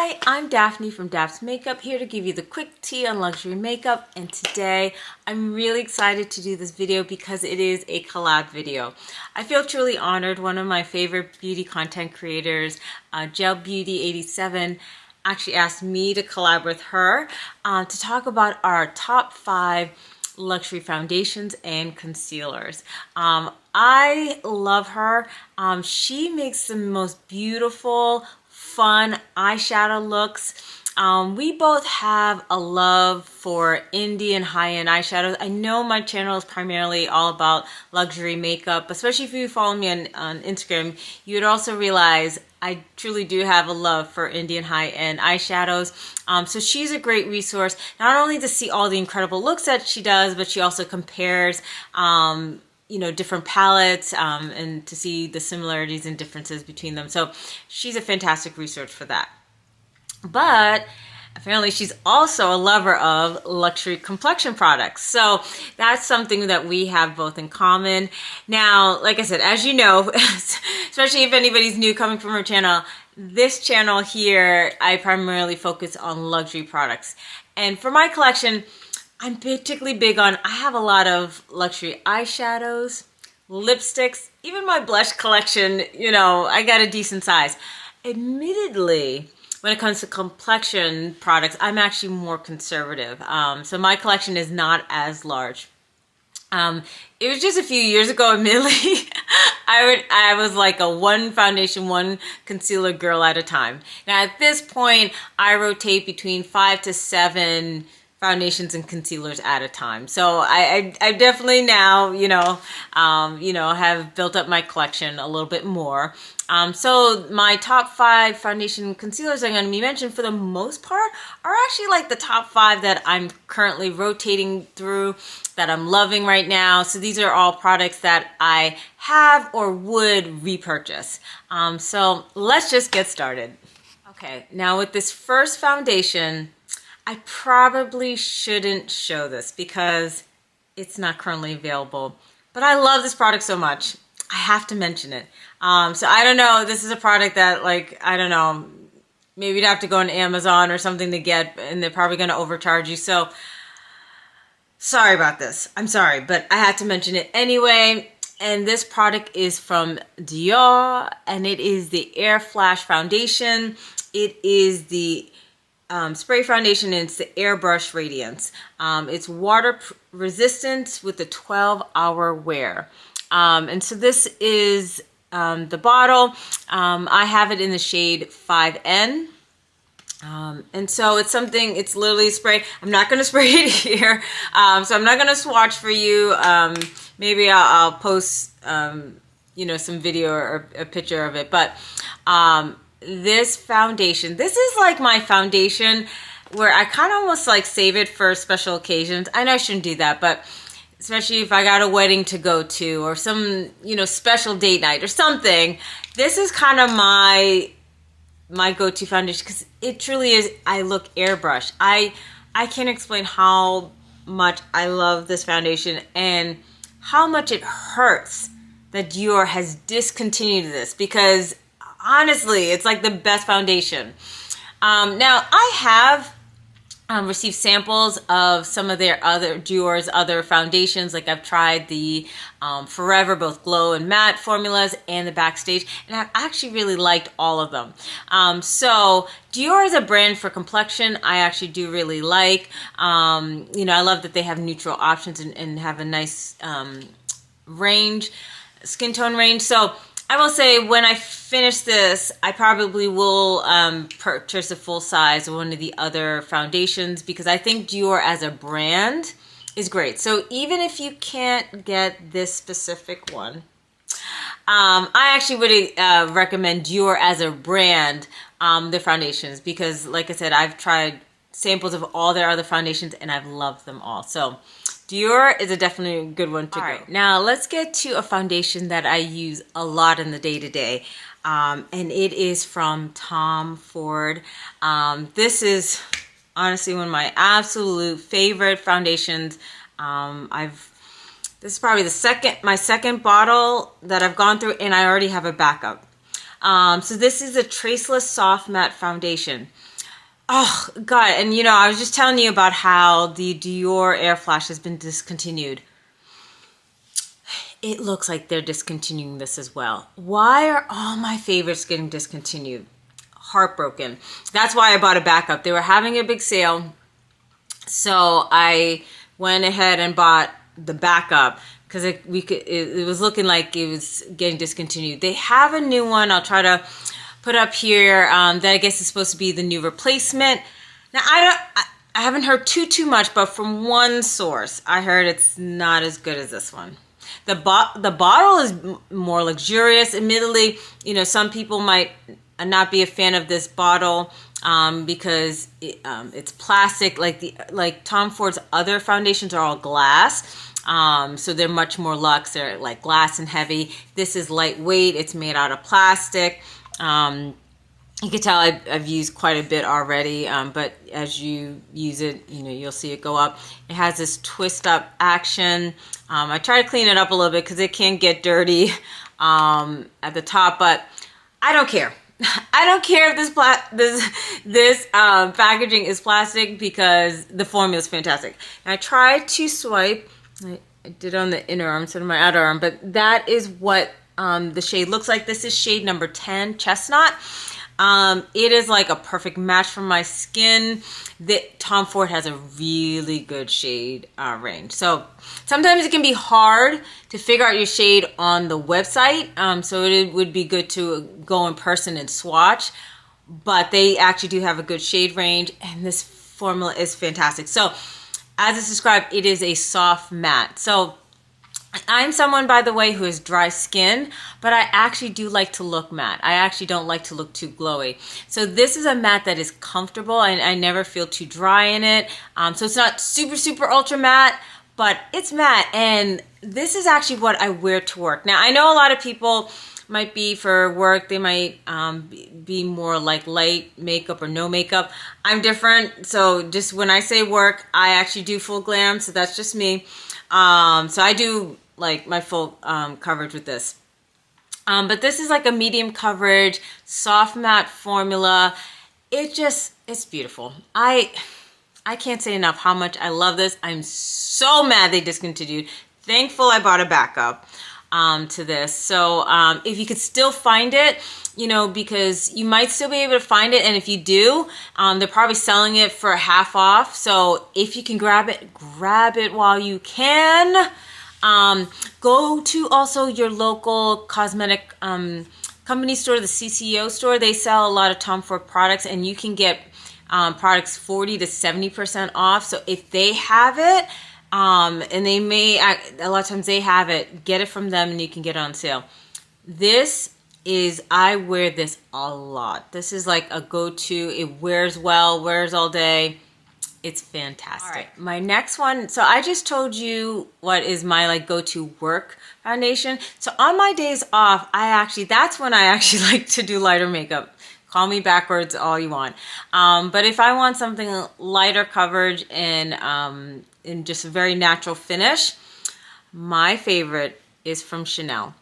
Hi, I'm Daphne from Daph's Makeup, here to give you the quick tea on luxury makeup. And today I'm really excited to do this video because it is a collab video. I feel truly honored. One of my favorite beauty content creators, Beauty87, actually asked me to collab with her to talk about our top 5 luxury foundations and concealers. I love her. She makes the most beautiful, fun eyeshadow looks. We both have a love for Indian high-end eyeshadows. I know my channel is primarily all about luxury makeup, especially if you follow me on Instagram. You would also realize I truly do have a love for Indian high-end eyeshadows. So she's a great resource, not only to see all the incredible looks that she does, but she also compares different palettes and to see the similarities and differences between them. So she's a fantastic resource for that. But apparently she's also a lover of luxury complexion products. So that's something that we have both in common. Now, like I said, as you know, especially if anybody's new coming from her channel, this channel here, I primarily focus on luxury products. And for my collection, I'm particularly big on, I have a lot of luxury eyeshadows, lipsticks, even my blush collection, I got a decent size. Admittedly, when it comes to complexion products, I'm actually more conservative. So my collection is not as large. It was just a few years ago, admittedly, I was like a one foundation, one concealer girl at a time. Now at this point, I rotate between 5 to 7 foundations and concealers at a time. So I definitely now, have built up my collection a little bit more. So my top 5 foundation and concealers I'm going to be mentioned for the most part are actually like the top 5 that I'm currently rotating through, that I'm loving right now. So these are all products that I have or would repurchase. So let's just get started. Okay, now with this first foundation, I probably shouldn't show this because it's not currently available, but I love this product so much, I have to mention it. So I don't know, this is a product that, like, I don't know, maybe you'd have to go on Amazon or something to get, and they're probably going to overcharge you. So sorry about this. I'm sorry, but I had to mention it anyway. And this product is from Dior, and it is the Air Flash Foundation. It is the spray foundation, and it's the Airbrush Radiance. It's water resistant with a 12-hour wear. And so this is the bottle. I have it in the shade 5N. And so it's something, it's literally spray. I'm not going to spray it here. So I'm not going to swatch for you. Maybe I'll post, some video or a picture of it. But this foundation, this is like my foundation where I kind of almost like save it for special occasions. I know I shouldn't do that, but especially if I got a wedding to go to or some, special date night or something, this is kind of my go-to foundation because it truly is, I look airbrush. I can't explain how much I love this foundation and how much it hurts that Dior has discontinued this, because honestly, it's like the best foundation. Now, I have received samples of some of Dior's other foundations. Like I've tried the Forever, both Glow and Matte formulas, and the Backstage, and I've actually really liked all of them. So Dior is a brand for complexion I actually do really like. I love that they have neutral options and have a nice range, skin tone range. So I will say, when I finish this, I probably will purchase a full size of one of the other foundations, because I think Dior as a brand is great. So even if you can't get this specific one, I actually would recommend Dior as a brand, their foundations, because like I said, I've tried samples of all their other foundations and I've loved them all. So Dior is definitely a good one to go. Now let's get to a foundation that I use a lot in the day-to-day, and it is from Tom Ford. This is honestly one of my absolute favorite foundations. This is probably my second bottle that I've gone through, and I already have a backup. So this is a Traceless Soft Matte Foundation. Oh, God. And, you know, I was just telling you about how the Dior Air Flash has been discontinued. It looks like they're discontinuing this as well. Why are all my favorites getting discontinued? Heartbroken. That's why I bought a backup. They were having a big sale, so I went ahead and bought the backup because it was looking like it was getting discontinued. They have a new one. I'll try to put up here that I guess is supposed to be the new replacement. Now I haven't heard too much, but from one source I heard it's not as good as this one. The bottle is more luxurious. Admittedly, you know, some people might not be a fan of this bottle because it's plastic. Like Tom Ford's other foundations are all glass, so they're much more luxe. They're like glass and heavy. This is lightweight. It's made out of plastic. You can tell I've used quite a bit already, but as you use it, you know, you'll see it go up. It has this twist up action. I try to clean it up a little bit because it can get dirty at the top, but I don't care. I don't care if this packaging is plastic because the formula is fantastic. And I tried to swipe. I did on the inner arm instead of my outer arm, but that is what the shade looks like. This is shade number 10, Chestnut. It is like a perfect match for my skin. Tom Ford has a really good shade range. So sometimes it can be hard to figure out your shade on the website. So it would be good to go in person and swatch. But they actually do have a good shade range. And this formula is fantastic. So as it's described, it is a soft matte. So I'm someone, by the way, who has dry skin, but I actually do like to look matte. I actually don't like to look too glowy. So this is a matte that is comfortable and I never feel too dry in it. So it's not super ultra matte, but it's matte. And this is actually what I wear to work. Now, I know a lot of people might be for work. They might be more like light makeup or no makeup. I'm different. So just when I say work, I actually do full glam. So that's just me. So I do like my full coverage with this. But this is like a medium coverage, soft matte formula. It's beautiful. I can't say enough how much I love this. I'm so mad they discontinued. Thankful I bought a backup to this. So if you could still find it, you know, because you might still be able to find it. And if you do, they're probably selling it for half off. So if you can grab it while you can. Go to also your local cosmetic company store, the CCO store. They sell a lot of Tom Ford products and you can get products 40 to 70% off. So if they have it, and they may, a lot of times they have it, get it from them and you can get it on sale. I wear this a lot. This is like a go-to. It wears well, wears all day. It's fantastic. All right, my next one. So I just told you what is my like go-to work foundation. So on my days off, that's when I actually like to do lighter makeup. Call me backwards all you want. But if I want something lighter coverage and in just a very natural finish, my favorite is from Chanel.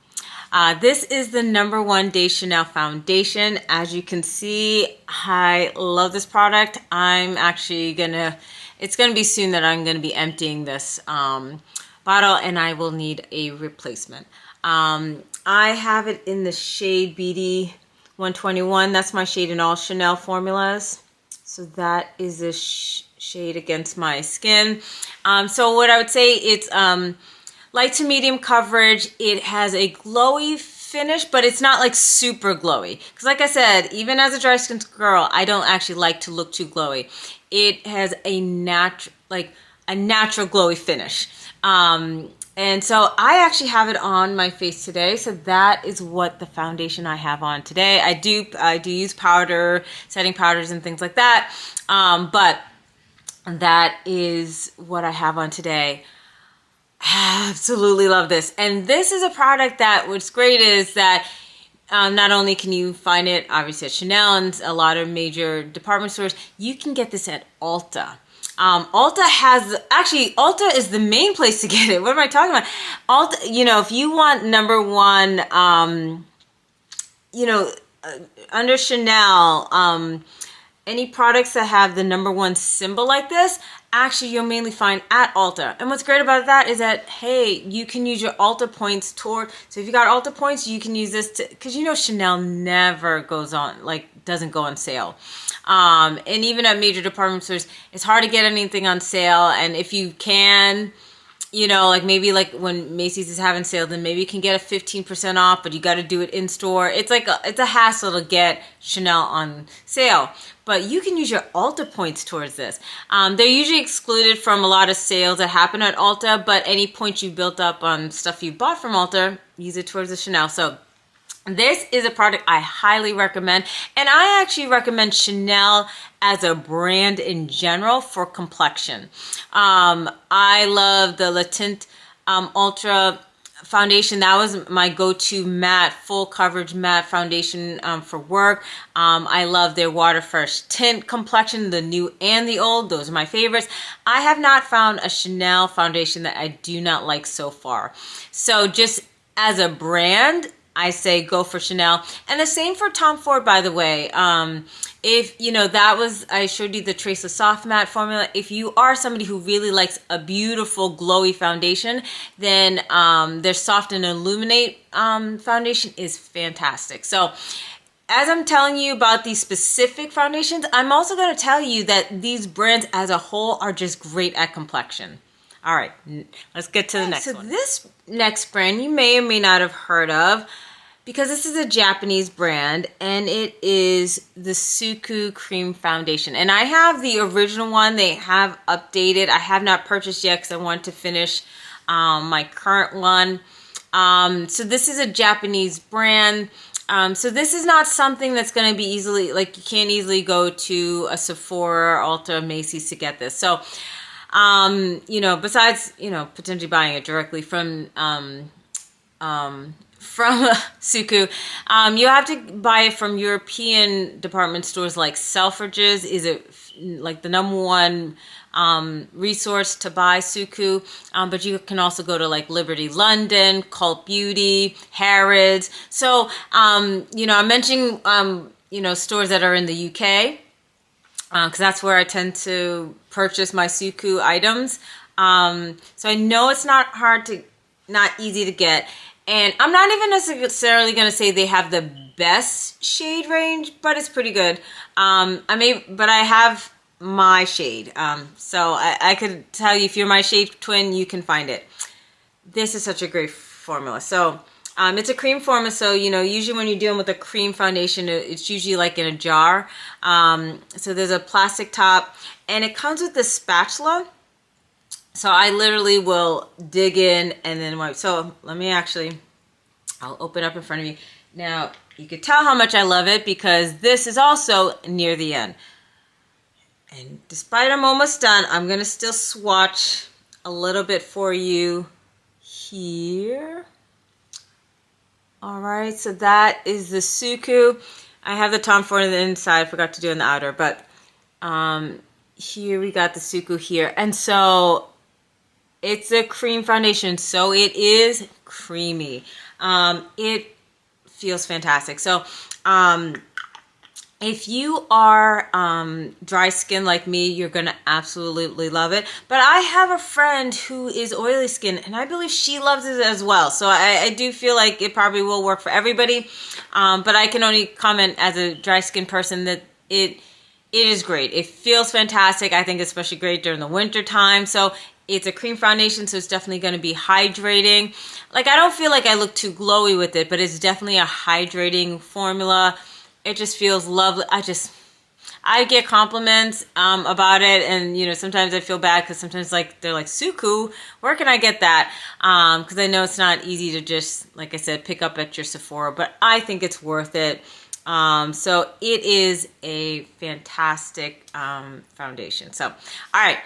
This is the #1 Day Chanel foundation. As you can see, I love this product. I'm actually it's gonna be soon that I'm gonna be emptying this bottle and I will need a replacement. I have it in the shade BD 121. That's my shade in all Chanel formulas. So that is a shade against my skin. So what I would say, it's light to medium coverage. It has a glowy finish, but it's not like super glowy. Because like I said, even as a dry skin girl, I don't actually like to look too glowy. It has a natural glowy finish. And so I actually have it on my face today. So that is what the foundation I have on today. I do use powder, setting powders and things like that. But that is what I have on today. I absolutely love this. And this is a product that what's great is that not only can you find it obviously at Chanel and a lot of major department stores, you can get this at Ulta. Ulta is the main place to get it. What am I talking about? Ulta, you know, if you want #1, under Chanel, any products that have the #1 symbol like this, actually you'll mainly find at Ulta. And what's great about that is that, hey, you can use your Ulta points toward, so if you got Ulta points, you can use this to, because you know Chanel never goes on, like doesn't go on sale. And even at major department stores, it's hard to get anything on sale. And if you can, you know, like maybe like when Macy's is having sale, then maybe you can get a 15% off, but you got to do it in store. It's like it's a hassle to get Chanel on sale, but you can use your Ulta points towards this. They're usually excluded from a lot of sales that happen at Ulta, but any points you built up on stuff you bought from Ulta, use it towards the Chanel. So this is a product I highly recommend, and I actually recommend Chanel as a brand in general for complexion. I love the Le Tint Ultra foundation. That was my go-to matte, full coverage matte foundation for work. I love their Water Fresh Tint complexion, the new and the old. Those are my favorites. I have not found a Chanel foundation that I do not like so far. So just as a brand, I say go for Chanel. And the same for Tom Ford, by the way. If, you know, that was, I showed you the Traceless Soft Matte formula. If you are somebody who really likes a beautiful glowy foundation, then their Soft and Illuminate foundation is fantastic. So as I'm telling you about these specific foundations, I'm also going to tell you that these brands as a whole are just great at complexion. All right, let's get to the next one. So this next brand you may or may not have heard of, because this is a Japanese brand, and it is the Suqqu Cream Foundation. And I have the original one. They have updated. I have not purchased yet because I want to finish my current one. So this is a Japanese brand. So this is not something that's going to be easily, like you can't easily go to a Sephora, Ulta, Macy's to get this. So you know, besides, you know, potentially buying it directly from Suku, you have to buy it from European department stores like Selfridges. Is it like the #1 resource to buy Suku? But you can also go to like Liberty London, Cult Beauty, Harrods. So, you know, I'm mentioning, you know, stores that are in the UK. Because that's where I tend to purchase my Suku items. So I know it's not easy to get. And I'm not even necessarily going to say they have the best shade range, but it's pretty good. But I have my shade. So I could tell you, if you're my shade twin, you can find it. This is such a great formula. So it's a cream formula, so, you know, usually when you're dealing with a cream foundation, it's usually like in a jar. So there's a plastic top, and it comes with this spatula. So I literally will dig in and then wipe. So let me I'll open up in front of you. Now, you can tell how much I love it because this is also near the end. And despite I'm almost done, I'm going to still swatch a little bit for you here. All right, so that is the Suku. I have the Tom Ford on the inside. I forgot to do on the outer, but here we got the Suku here. And so it's a cream foundation, so it is creamy. It feels fantastic. So if you are dry skin like me, you're going to absolutely love it. But I have a friend who is oily skin, and I believe she loves it as well. So I do feel like it probably will work for everybody. But I can only comment as a dry skin person that it is great. It feels fantastic. I think especially great during the winter time. So it's a cream foundation, so it's definitely going to be hydrating. Like, I don't feel like I look too glowy with it, but it's definitely a hydrating formula. It just feels lovely. I get compliments about it, and you know, sometimes I feel bad because sometimes like they're like, Suku, where can I get that? Because I know it's not easy to just, like I said, pick up at your Sephora, but I think it's worth it. So it is a fantastic foundation. So, all right.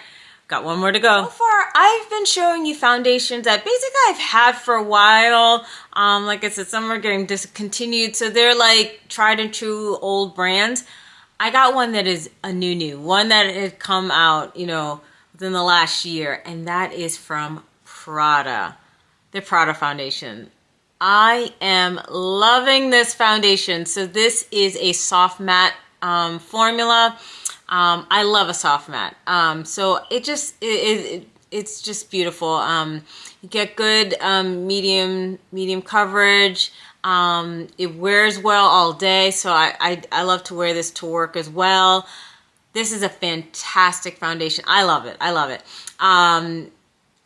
Got one more to go. So far, I've been showing you foundations that basically I've had for a while. Like I said, some are getting discontinued, so they're like tried and true old brands. I got one that is a new one that had come out, you know, within the last year, and that is from Prada, the Prada Foundation. I am loving this foundation. So this is a soft matte formula. I love a soft matte. So it's just beautiful. You get good medium coverage. It wears well all day, so I love to wear this to work as well. This is a fantastic foundation. I love it. I love it.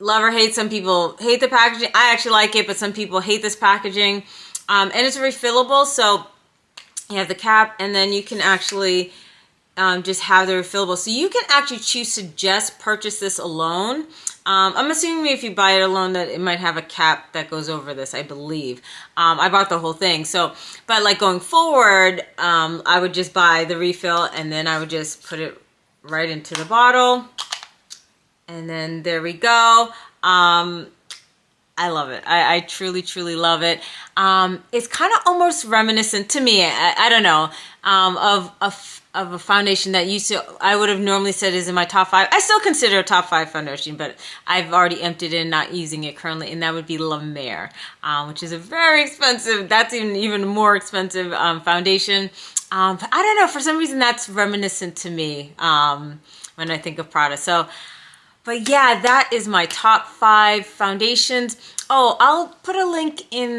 Love or hate. Some people hate the packaging. I actually like it, but some people hate this packaging. And it's refillable, so you have the cap, and then you can actually just have the refillable. So you can actually choose to just purchase this alone. I'm assuming if you buy it alone that it might have a cap that goes over this, I believe. I bought the whole thing. So, but like going forward, I would just buy the refill and then I would just put it right into the bottle. And then there we go. I love it. I truly, truly love it. It's kind of almost reminiscent to me, I don't know, of a foundation that I would have normally said is in my top 5. I still consider a top 5 foundation, but I've already emptied it and not using it currently, and that would be La Mer, which is a very expensive, that's even more expensive foundation. But I don't know, for some reason that's reminiscent to me when I think of Prada. So, but yeah, that is my top 5 foundations. Oh, I'll put a link in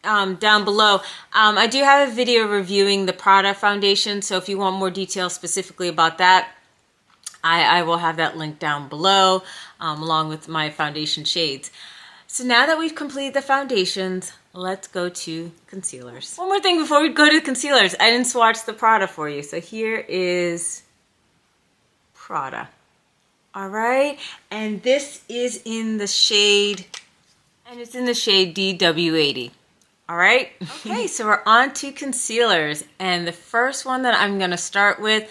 down below. I do have a video reviewing the Prada Foundation, so if you want more details specifically about that, I will have that link down below, along with my foundation shades. So now that we've completed the foundations, let's go to concealers. One more thing before we go to concealers. I didn't swatch the Prada for you, so here is Prada. All right, and this is in the shade, DW80. All right, okay, so we're on to concealers, and the first one that I'm gonna start with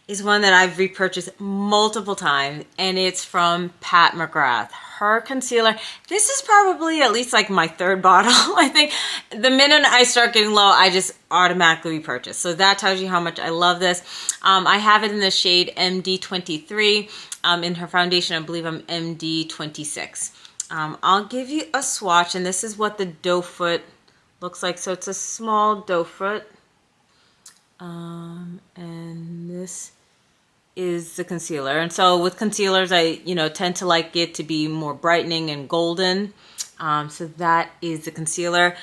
is one that I've repurchased multiple times, and it's from Pat McGrath. Her concealer, this is probably at least like my 3rd bottle. I think the minute I start getting low, I just automatically repurchase. So that tells you how much I love this. I have it in the shade MD23. In her foundation, I believe I'm MD26. I'll give you a swatch, and this is what the doe foot looks like. So it's a small doe foot. And this is the concealer. And so with concealers, I tend to like it to be more brightening and golden. So that is the concealer.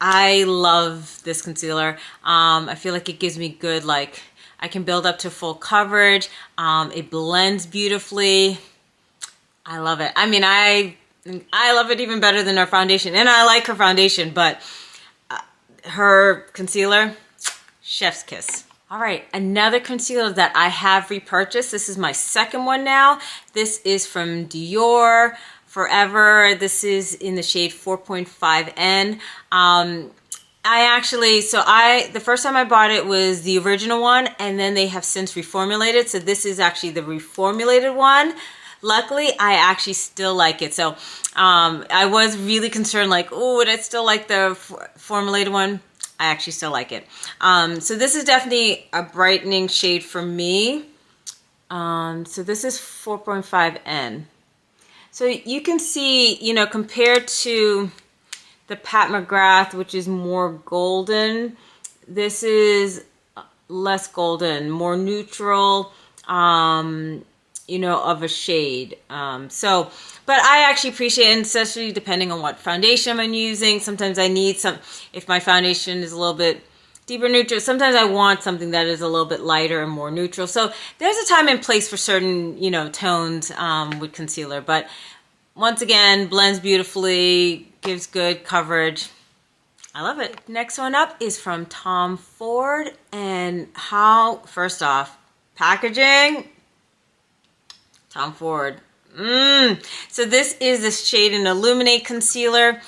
I love this concealer. I feel like it gives me good, like, I can build up to full coverage. It blends beautifully. I love it. I mean, I love it even better than her foundation, and I like her foundation, but her concealer, chef's kiss. All right, another concealer that I have repurchased. This is my 2nd one now. This is from Dior Forever. This is in the shade 4.5N. The first time I bought it was the original one, and then they have since reformulated. So this is actually the reformulated one. Luckily, I actually still like it. So I was really concerned, like, oh, would I still like the formulated one? I actually still like it. So this is definitely a brightening shade for me. So this is 4.5N. So you can see, compared to the Pat McGrath, which is more golden, this is less golden, more neutral, of a shade. But I actually appreciate it, especially depending on what foundation I'm using. Sometimes I need if my foundation is a little bit deeper neutral, sometimes I want something that is a little bit lighter and more neutral. So there's a time and place for certain, tones with concealer. But once again, blends beautifully, gives good coverage. I love it. Next one up is from Tom Ford. And first off, packaging, Tom Ford. So this is the Shade and Illuminate concealer.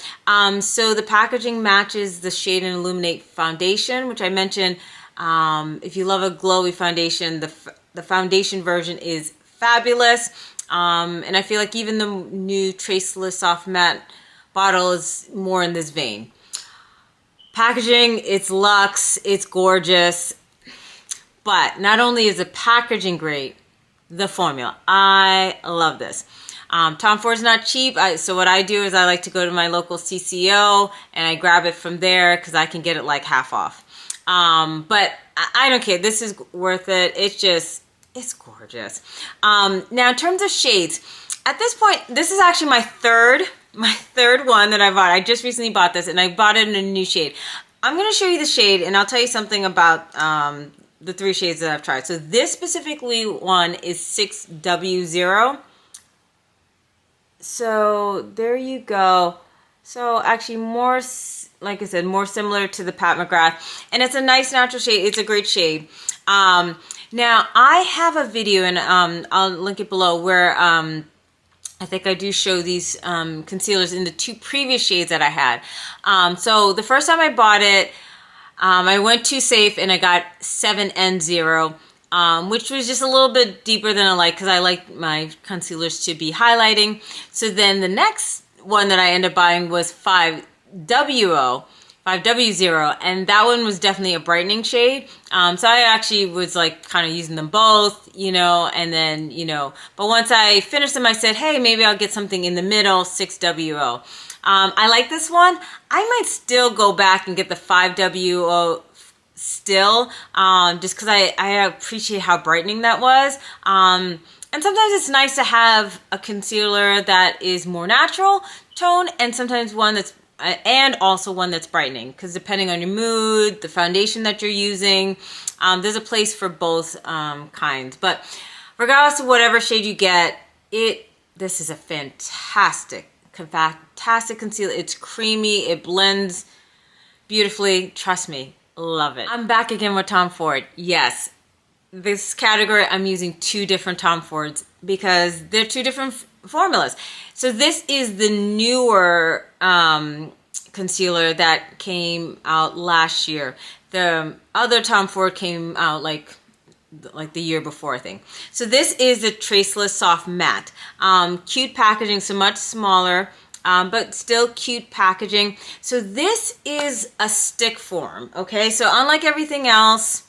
So the packaging matches the Shade and Illuminate foundation, which I mentioned. If you love a glowy foundation, the foundation version is fabulous. And I feel like even the new Traceless Soft Matte bottle is more in this vein. Packaging, it's luxe, it's gorgeous. But not only is the packaging great, the formula. I love this. Tom Ford's not cheap, so what I do is I like to go to my local CCO and I grab it from there because I can get it like half off. But I don't care. This is worth it. It's gorgeous. Now in terms of shades, at this point, this is actually my third one that I bought. I just recently bought this and I bought it in a new shade. I'm going to show you the shade and I'll tell you something about the 3 shades that I've tried. So this specifically one is 6W0. So there you go. So actually more, like I said, more similar to the Pat McGrath. And it's a nice natural shade. It's a great shade. Now I have a video and I'll link it below where I think I do show these concealers in the 2 previous shades that I had. So the first time I bought it, I went too safe and I got 7N0, which was just a little bit deeper than I like because I like my concealers to be highlighting. So then the next one that I ended up buying was 5W0, and that one was definitely a brightening shade. So I actually was like kind of using them both, you know, and then, you know, but once I finished them, I said, hey, maybe I'll get something in the middle, 6W0. I like this one. I might still go back and get the 5W0 still, just because I appreciate how brightening that was. And sometimes it's nice to have a concealer that is more natural tone and sometimes one that's and also one that's brightening, because depending on your mood, the foundation that you're using, there's a place for both kinds. But regardless of whatever shade you get, this is a fantastic concealer. It's creamy, it blends beautifully. Trust me, love it. I'm back again with Tom Ford. Yes, this category I'm using 2 different Tom Fords because they're 2 different formulas. So this is the newer concealer that came out last year. The other Tom Ford came out like the year before, I think. So this is the Traceless Soft Matte. Cute packaging, so much smaller, but still cute packaging. So this is a stick form, okay? So unlike everything else,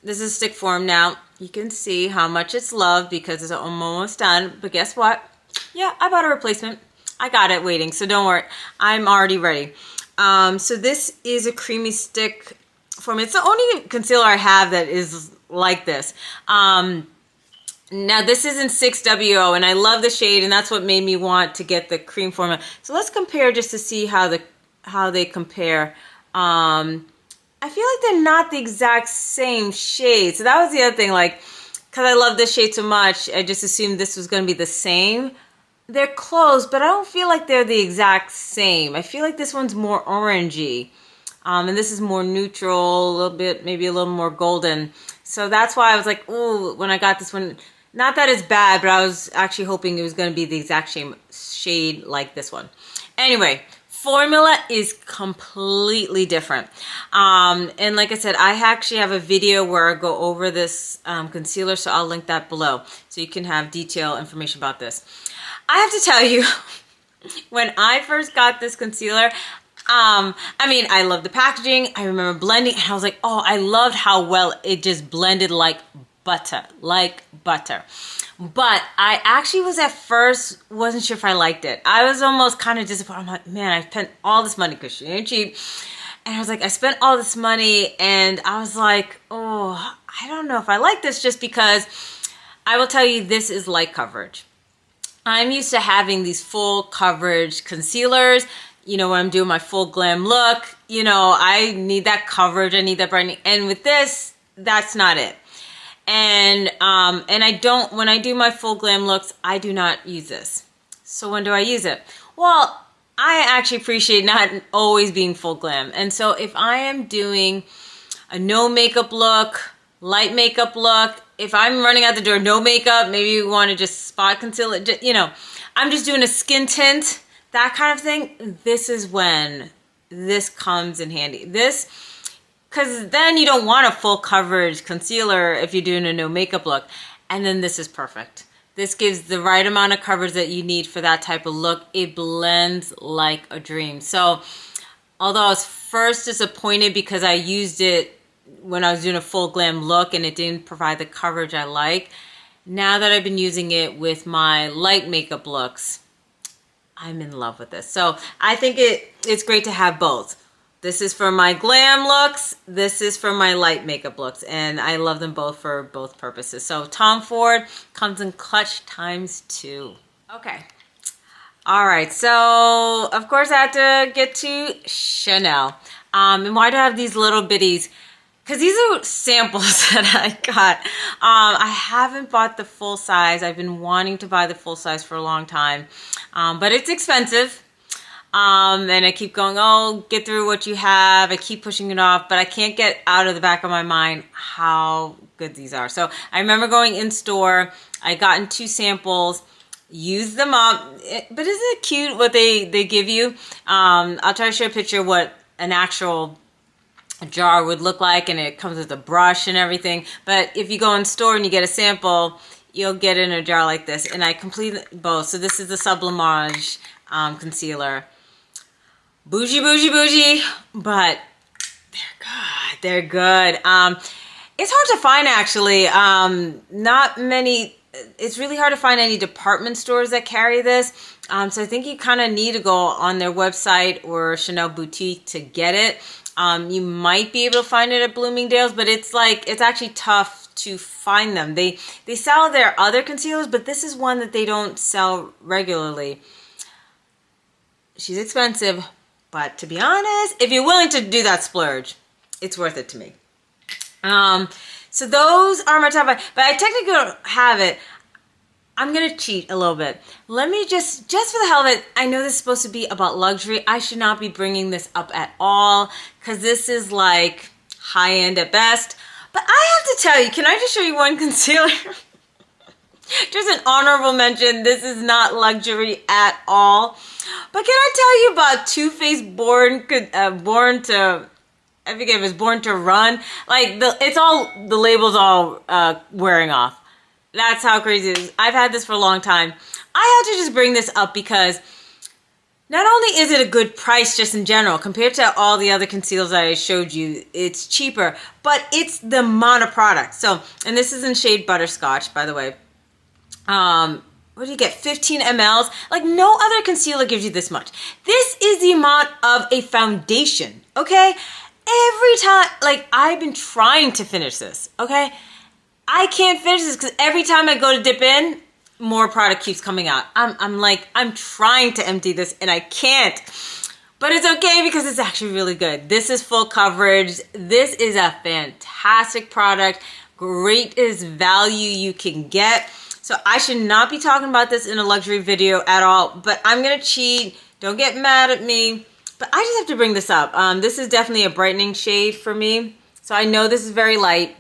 this is a stick form. Now, you can see how much it's loved because it's almost done. But guess what? Yeah, I bought a replacement. I got it waiting, so don't worry. I'm already ready. So this is a creamy stick form. It's the only concealer I have that is like this. Now, this is in 6W0, and I love the shade, and that's what made me want to get the cream formula. So let's compare just to see how they compare. I feel like they're not the exact same shade. So that was the other thing, like, because I love this shade so much, I just assumed this was going to be the same. They're close, but I don't feel like they're the exact same. I feel like this one's more orangey, and this is more neutral, a little bit, maybe a little more golden. So that's why I was like, ooh, when I got this one, not that it's bad, but I was actually hoping it was going to be the exact same shade like this one. Anyway, formula is completely different. And like I said, I actually have a video where I go over this concealer, so I'll link that below so you can have detailed information about this. I have to tell you, when I first got this concealer, I mean, I love the packaging. I remember blending, and I was like, oh, I loved how well it just blended like butter, But I actually was at first, wasn't sure if I liked it. I was almost kind of disappointed. I'm like, man, I spent all this money because she ain't cheap. And I was like, I spent all this money, and I was like, oh, I don't know if I like this, just because I will tell you, this is light coverage. I'm used to having these full coverage concealers. You know, when I'm doing my full glam look, you know, I need that coverage, I need that brightening. And with this, that's not it. And I don't, when I do my full glam looks, I do not use this. So when do I use it? Well, I actually appreciate not always being full glam. And so if I am doing a no makeup look, light makeup look, if I'm running out the door, no makeup, maybe you want to just spot conceal it, you know, I'm just doing a skin tint, that kind of thing, this is when this comes in handy. This, because then you don't want a full coverage concealer if you're doing a no makeup look. And then this is perfect. This gives the right amount of coverage that you need for that type of look. It blends like a dream. So although I was first disappointed because I used it when I was doing a full glam look and it didn't provide the coverage I like, now that I've been using it with my light makeup looks, I'm in love with this. So I think it's great to have both. This is for my glam looks. This is for my light makeup looks. And I love them both for both purposes. So Tom Ford comes in clutch ×2. Okay. All right. So, of course, I had to get to Chanel. And why do I have these little bitties? Because these are samples that I got. I haven't bought the full size. I've been wanting to buy the full size for a long time. But it's expensive. And I keep going, oh, get through what you have. I keep pushing it off, but I can't get out of the back of my mind how good these are. So I remember going in store. I gotten 2 samples, used them up. But isn't it cute what they give you? I'll try to show a picture of what an actual jar would look like, and it comes with a brush and everything. But if you go in store and you get a sample, you'll get it in a jar like this. And I completed both. So this is the Sublimage concealer. Bougie, bougie, bougie, but they're good. They're good. It's hard to find, actually. Not many. It's really hard to find any department stores that carry this. So I think you kind of need to go on their website or Chanel boutique to get it. You might be able to find it at Bloomingdale's, but it's actually tough to find them. They sell their other concealers, but this is one that they don't sell regularly. She's expensive, but to be honest, if you're willing to do that splurge, it's worth it to me. So those are my top 5, but I technically don't have it. I'm going to cheat a little bit. Let me just for the hell of it, I know this is supposed to be about luxury. I should not be bringing this up at all because this is like high-end at best. But I have to tell you, can I just show you one concealer? Just an honorable mention. This is not luxury at all. But can I tell you about Too Faced Born to, I forget if it's Born to Run. Like the label's all wearing off. That's how crazy it is. I've had this for a long time. I had to just bring this up because not only is it a good price just in general, compared to all the other concealers that I showed you, it's cheaper, but it's the amount of product. So, and this is in shade Butterscotch, by the way. What do you get? 15 mLs? Like no other concealer gives you this much. This is the amount of a foundation, okay? Every time, like I've been trying to finish this, okay? I can't finish this because every time I go to dip in, more product keeps coming out. I'm trying to empty this and I can't. But it's okay because it's actually really good. This is full coverage. This is a fantastic product. Greatest value you can get. So I should not be talking about this in a luxury video at all, but I'm going to cheat. Don't get mad at me. But I just have to bring this up. This is definitely a brightening shade for me. So I know this is very light.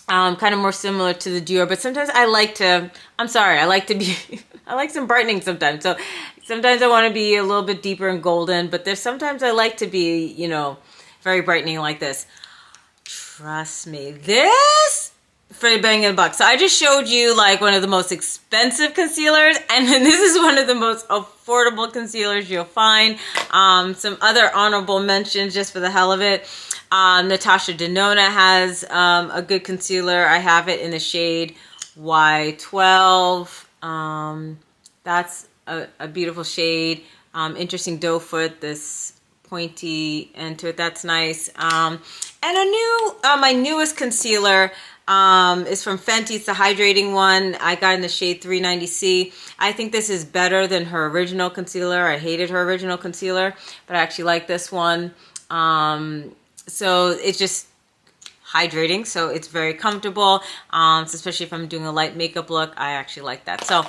Kind of more similar to the Dior, but sometimes I like to, I like to be, I like some brightening sometimes. So sometimes I want to be a little bit deeper and golden, but there's sometimes I like to be, you know, very brightening like this. Trust me, this for a bang and a buck. So I just showed you like one of the most expensive concealers, and then this is one of the most affordable concealers you'll find. Some other honorable mentions just for the hell of it. Natasha Denona has a good concealer. I have it in the shade Y12. That's a beautiful shade. Interesting doe foot, this pointy end to it. That's nice. And my newest concealer is from Fenty. It's the hydrating one. I got in the shade 390C. I think this is better than her original concealer. I hated her original concealer, but I actually like this one. So it's just hydrating, so it's very comfortable, especially if I'm doing a light makeup look. I actually like that. So,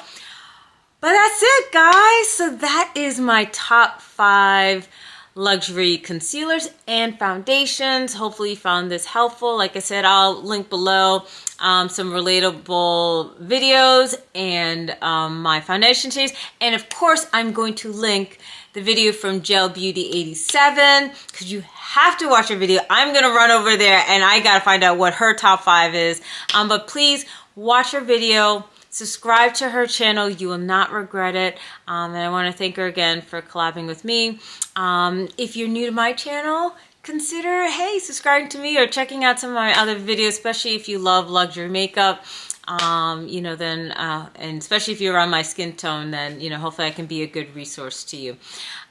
but that's it, guys. So that is my top 5 luxury concealers and foundations. Hopefully you found this helpful. Like I said, I'll link below some relatable videos and my foundation shades. And of course, I'm going to link the video from Gel Beauty 87 because you have to watch her video. I'm going to run over there and I got to find out what her top 5 is. But please watch her video. Subscribe to her channel. You will not regret it. And I want to thank her again for collabing with me. If you're new to my channel, consider, hey, subscribing to me or checking out some of my other videos, especially if you love luxury makeup. You know, then, and especially if you're on my skin tone, then, you know, hopefully I can be a good resource to you.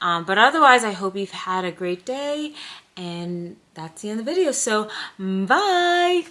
But otherwise, I hope you've had a great day, and that's the end of the video. So, bye!